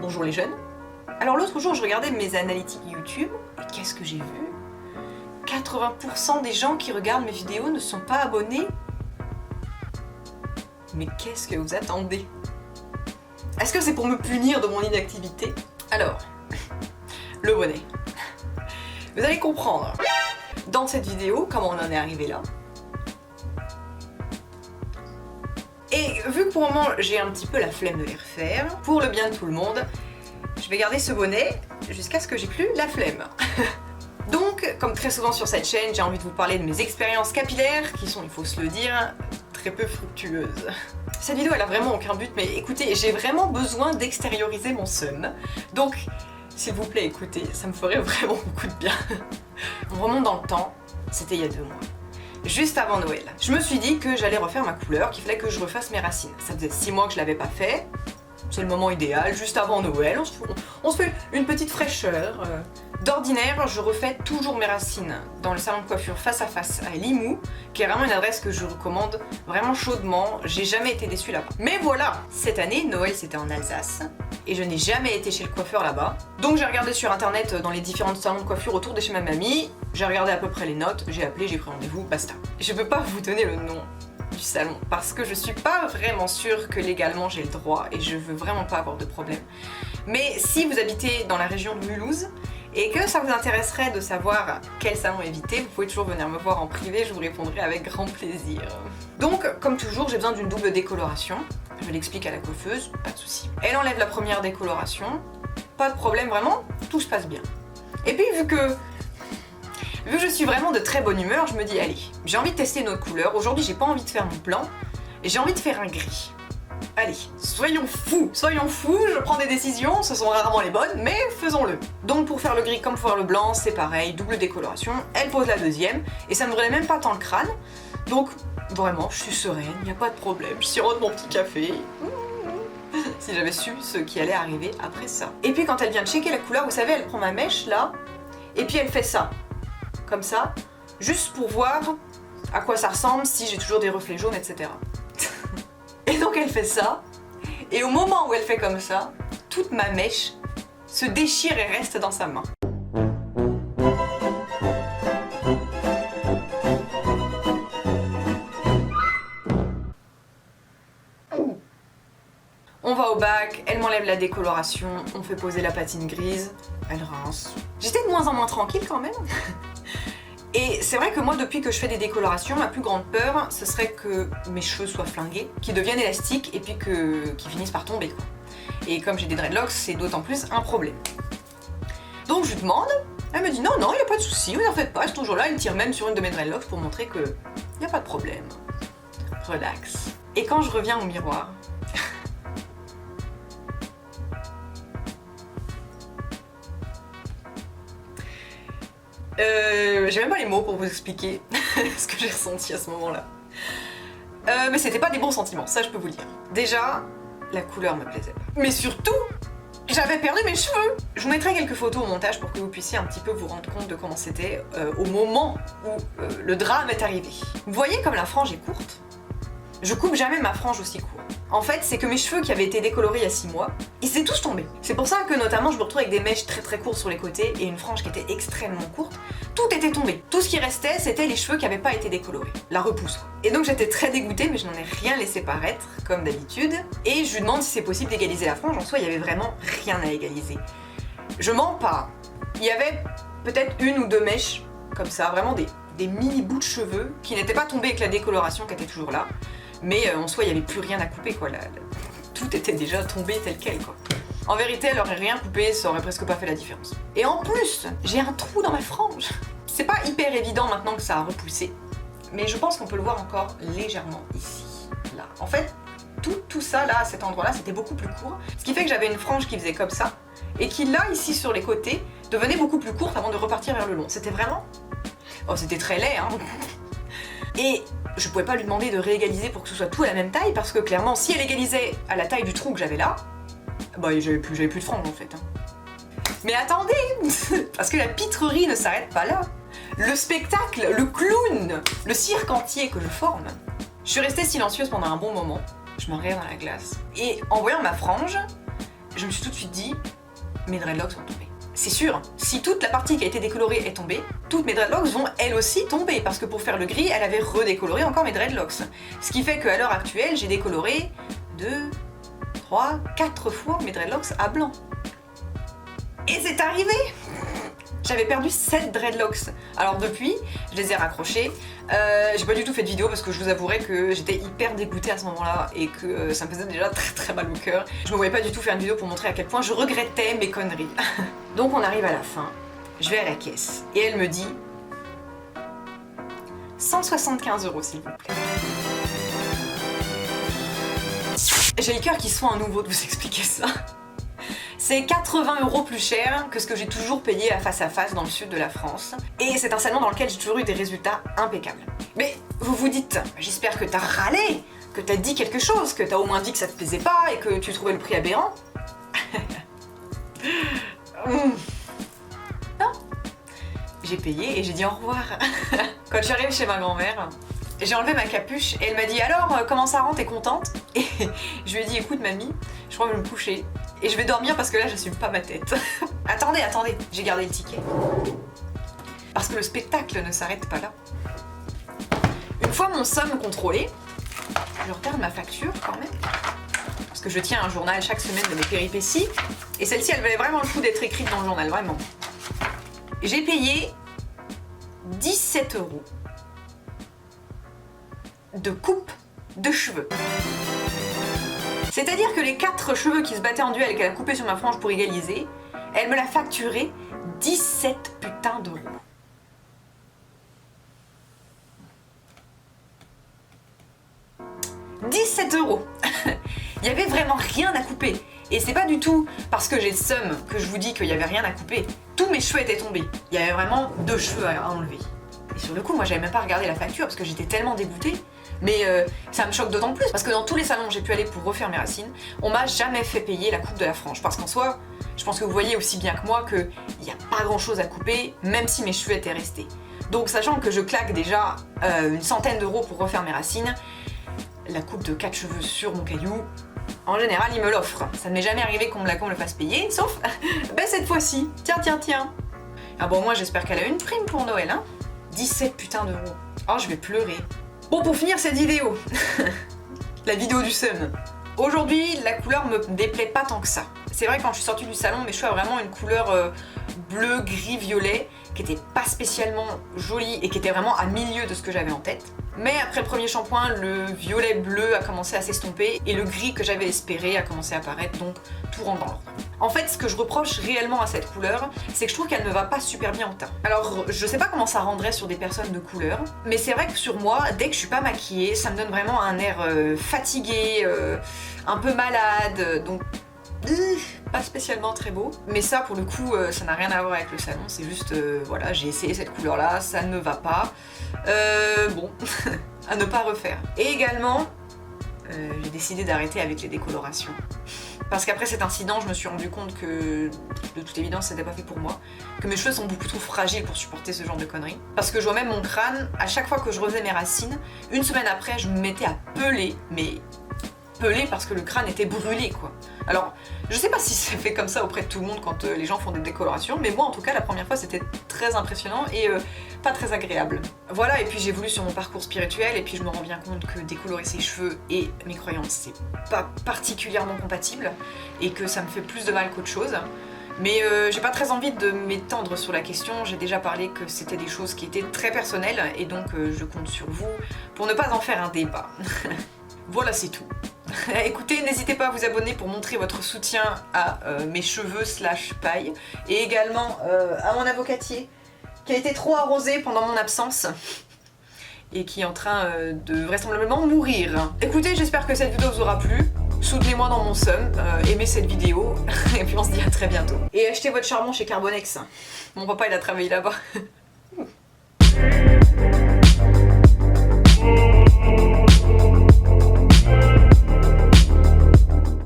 bonjour les jeunes. Alors l'autre jour, je regardais mes analytiques YouTube, et qu'est-ce que j'ai vu? 80% des gens qui regardent mes vidéos ne sont pas abonnés. Mais qu'est-ce que vous attendez? Est-ce que c'est pour me punir de mon inactivité? Alors, le bonnet. Vous allez comprendre dans cette vidéo comment on en est arrivé là. Et vu que pour le moment j'ai un petit peu la flemme de les refaire, pour le bien de tout le monde, je vais garder ce bonnet jusqu'à ce que j'ai plus la flemme. Donc, comme très souvent sur cette chaîne, j'ai envie de vous parler de mes expériences capillaires, qui sont, il faut se le dire, très peu fructueuses. Cette vidéo elle a vraiment aucun but, mais écoutez, j'ai vraiment besoin d'extérioriser mon seum. Donc, s'il vous plaît, écoutez, ça me ferait vraiment beaucoup de bien. On remonte dans le temps, c'était il y a 2 mois. Juste avant Noël. Je me suis dit que j'allais refaire ma couleur, qu'il fallait que je refasse mes racines. Ça faisait 6 mois que je l'avais pas fait. C'est le moment idéal, juste avant Noël, on se fait une petite fraîcheur. D'ordinaire, je refais toujours mes racines dans le salon de coiffure Face à Face à Limoux, qui est vraiment une adresse que je recommande vraiment chaudement, j'ai jamais été déçue là-bas. Mais voilà, cette année, Noël c'était en Alsace, et je n'ai jamais été chez le coiffeur là-bas. Donc j'ai regardé sur internet dans les différents salons de coiffure autour de chez ma mamie, j'ai regardé à peu près les notes, j'ai appelé, j'ai pris rendez-vous, basta. Je peux pas vous donner le nom du salon, parce que je suis pas vraiment sûre que légalement j'ai le droit, et je veux vraiment pas avoir de problème. Mais si vous habitez dans la région de Mulhouse, et que ça vous intéresserait de savoir quel salon éviter, vous pouvez toujours venir me voir en privé, je vous répondrai avec grand plaisir. Donc, comme toujours, j'ai besoin d'une double décoloration. Je l'explique à la coiffeuse, pas de souci. Elle enlève la première décoloration, pas de problème vraiment, tout se passe bien. Et puis vu que je suis vraiment de très bonne humeur, je me dis allez, j'ai envie de tester une autre couleur. Aujourd'hui, j'ai pas envie de faire mon blanc, et j'ai envie de faire un gris. Allez, soyons fous, je prends des décisions, ce sont rarement les bonnes, mais faisons-le. Donc pour faire le gris comme pour faire le blanc, c'est pareil, double décoloration, elle pose la deuxième, et ça me brûlait même pas tant le crâne, donc vraiment, je suis sereine, y a pas de problème, je sirote mon petit café. Si j'avais su ce qui allait arriver après ça. Et puis quand elle vient de checker la couleur, vous savez, elle prend ma mèche là, et puis elle fait ça, comme ça, juste pour voir à quoi ça ressemble, si j'ai toujours des reflets jaunes, etc. Et donc elle fait ça, et au moment où elle fait comme ça, toute ma mèche se déchire et reste dans sa main. On va au bac, elle m'enlève la décoloration, on fait poser la patine grise, elle rince. J'étais de moins en moins tranquille quand même. Et c'est vrai que moi, depuis que je fais des décolorations, ma plus grande peur, ce serait que mes cheveux soient flingués, qu'ils deviennent élastiques et puis qu'ils finissent par tomber, quoi. Et comme j'ai des dreadlocks, c'est d'autant plus un problème. Donc je lui demande, elle me dit non, il n'y a pas de souci, vous n'en faites pas, c'est toujours là, elle tire même sur une de mes dreadlocks pour montrer que il n'y a pas de problème. Relax. Et quand je reviens au miroir, j'ai même pas les mots pour vous expliquer ce que j'ai ressenti à ce moment-là. Mais c'était pas des bons sentiments, ça je peux vous le dire. Déjà, la couleur me plaisait pas. Mais surtout, j'avais perdu mes cheveux. Je vous mettrai quelques photos au montage pour que vous puissiez un petit peu vous rendre compte de comment c'était au moment où le drame est arrivé. Vous voyez comme la frange est courte? Je coupe jamais ma frange aussi court. En fait, c'est que mes cheveux qui avaient été décolorés il y a 6 mois, ils étaient tous tombés. C'est pour ça que notamment je me retrouve avec des mèches très courtes sur les côtés et une frange qui était extrêmement courte. Tout était tombé. Tout ce qui restait, c'était les cheveux qui n'avaient pas été décolorés. La repousse. Et donc j'étais très dégoûtée, mais je n'en ai rien laissé paraître, comme d'habitude. Et je lui demande si c'est possible d'égaliser la frange. En soi, il y avait vraiment rien à égaliser. Je mens pas. Il y avait peut-être 1 ou 2 mèches, comme ça, vraiment des mini bouts de cheveux qui n'étaient pas tombés avec la décoloration qui était toujours là. Mais en soi, il n'y avait plus rien à couper, quoi. Tout était déjà tombé tel quel, quoi. En vérité, elle aurait rien coupé, ça aurait presque pas fait la différence. Et en plus, j'ai un trou dans ma frange. C'est pas hyper évident maintenant que ça a repoussé, mais je pense qu'on peut le voir encore légèrement ici, là. En fait, tout ça, là, à cet endroit-là, c'était beaucoup plus court. Ce qui fait que j'avais une frange qui faisait comme ça, et qui, là, ici, sur les côtés, devenait beaucoup plus courte avant de repartir vers le long. C'était vraiment... Oh, c'était très laid, hein. Et je pouvais pas lui demander de réégaliser pour que ce soit tout à la même taille, parce que clairement, si elle égalisait à la taille du trou que j'avais là, bah j'avais plus de frange en fait. Mais attendez, parce que la pitrerie ne s'arrête pas là. Le spectacle, le clown, le cirque entier que je forme. Je suis restée silencieuse pendant un bon moment, je me regarde dans la glace. Et en voyant ma frange, je me suis tout de suite dit, mes dreadlocks vont tomber. C'est sûr, si toute la partie qui a été décolorée est tombée, toutes mes dreadlocks vont elles aussi tomber, parce que pour faire le gris, elle avait redécoloré encore mes dreadlocks. Ce qui fait qu'à l'heure actuelle, j'ai décoloré 2, 3, 4 fois mes dreadlocks à blanc. Et c'est arrivé! J'avais perdu 7 dreadlocks. Alors depuis, je les ai raccrochés. J'ai pas du tout fait de vidéo parce que je vous avouerai que j'étais hyper dégoûtée à ce moment-là et que ça me faisait déjà très mal au cœur. Je me voyais pas du tout faire une vidéo pour montrer à quel point je regrettais mes conneries. Donc on arrive à la fin, je vais à la caisse et elle me dit 175 € s'il vous plaît. J'ai le cœur qui se fend à nouveau de vous expliquer ça. C'est 80 € plus cher que ce que j'ai toujours payé à face dans le sud de la France. Et c'est un salon dans lequel j'ai toujours eu des résultats impeccables. Mais vous vous dites, j'espère que t'as râlé, que t'as dit quelque chose, que t'as au moins dit que ça te plaisait pas et que tu trouvais le prix aberrant. Non. J'ai payé et j'ai dit au revoir. Quand je suis arrivée chez ma grand-mère, j'ai enlevé ma capuche et elle m'a dit alors comment ça rend, t'es contente? Et je lui ai dit écoute mamie, je crois que je vais me coucher. Et je vais dormir parce que là j'assume pas ma tête. Attendez, j'ai gardé le ticket. Parce que le spectacle ne s'arrête pas là. Une fois mon somme contrôlé, je regarde ma facture quand même. Parce que je tiens un journal chaque semaine de mes péripéties. Et celle-ci elle valait vraiment le coup d'être écrite dans le journal, vraiment. J'ai payé 17 € de coupe de cheveux. C'est-à-dire que les 4 cheveux qui se battaient en duel et qu'elle a coupé sur ma frange pour égaliser, elle me l'a facturé 17 putains d'euros. « 17 €. Il y avait vraiment rien à couper. Et c'est pas du tout parce que j'ai le seum que je vous dis qu'il y avait rien à couper. Tous mes cheveux étaient tombés. Il y avait vraiment 2 cheveux à enlever. Et sur le coup, moi j'avais même pas regardé la facture parce que j'étais tellement dégoûtée. Mais ça me choque d'autant plus parce que dans tous les salons où j'ai pu aller pour refaire mes racines, on m'a jamais fait payer la coupe de la frange. Parce qu'en soi, je pense que vous voyez aussi bien que moi qu'il n'y a pas grand chose à couper, même si mes cheveux étaient restés. Donc sachant que je claque déjà une centaine d'euros pour refaire mes racines, la coupe de 4 cheveux sur mon caillou, en général il me l'offre. Ça ne m'est jamais arrivé qu'on me le fasse payer, sauf ben cette fois-ci. Tiens. Ah bon, moi j'espère qu'elle a une prime pour Noël, hein. 17 putains d'euros. Oh, je vais pleurer. Bon, pour finir cette vidéo, la vidéo du seum. Aujourd'hui, la couleur me déplaît pas tant que ça. C'est vrai que quand je suis sortie du salon, mes cheveux avaient vraiment une couleur bleu, gris, violet, qui était pas spécialement jolie et qui était vraiment à milieu de ce que j'avais en tête. Mais après le premier shampoing, le violet bleu a commencé à s'estomper et le gris que j'avais espéré a commencé à apparaître, donc tout rentre dans l'ordre. En fait, ce que je reproche réellement à cette couleur, c'est que je trouve qu'elle ne va pas super bien au teint. Alors, je sais pas comment ça rendrait sur des personnes de couleur, mais c'est vrai que sur moi, dès que je suis pas maquillée, ça me donne vraiment un air fatigué, un peu malade, donc pas spécialement très beau. Mais ça, pour le coup, ça n'a rien à voir avec le salon, c'est juste, voilà, j'ai essayé cette couleur-là, ça ne me va pas. Bon, à ne pas refaire. Et également, j'ai décidé d'arrêter avec les décolorations. Parce qu'après cet incident, je me suis rendu compte que, de toute évidence, c'était pas fait pour moi. Que mes cheveux sont beaucoup trop fragiles pour supporter ce genre de conneries. Parce que je vois même mon crâne, à chaque fois que je refaisais mes racines, une semaine après, je me mettais à peler, mais peler parce que le crâne était brûlé, quoi. Alors, je sais pas si c'est fait comme ça auprès de tout le monde quand les gens font des décolorations, mais moi en tout cas la première fois c'était très impressionnant et pas très agréable. Voilà, et puis j'ai voulu sur mon parcours spirituel et puis je me rends bien compte que décolorer ses cheveux et mes croyances c'est pas particulièrement compatible et que ça me fait plus de mal qu'autre chose. Mais j'ai pas très envie de m'étendre sur la question, j'ai déjà parlé que c'était des choses qui étaient très personnelles et donc je compte sur vous pour ne pas en faire un débat. Voilà, c'est tout. Écoutez, n'hésitez pas à vous abonner pour montrer votre soutien à mes cheveux / paille et également à mon avocatier qui a été trop arrosé pendant mon absence et qui est en train de vraisemblablement mourir. Écoutez, j'espère que cette vidéo vous aura plu. Soutenez-moi dans mon seum, aimez cette vidéo et puis on se dit à très bientôt. Et achetez votre charbon chez Carbonex. Mon papa il a travaillé là-bas.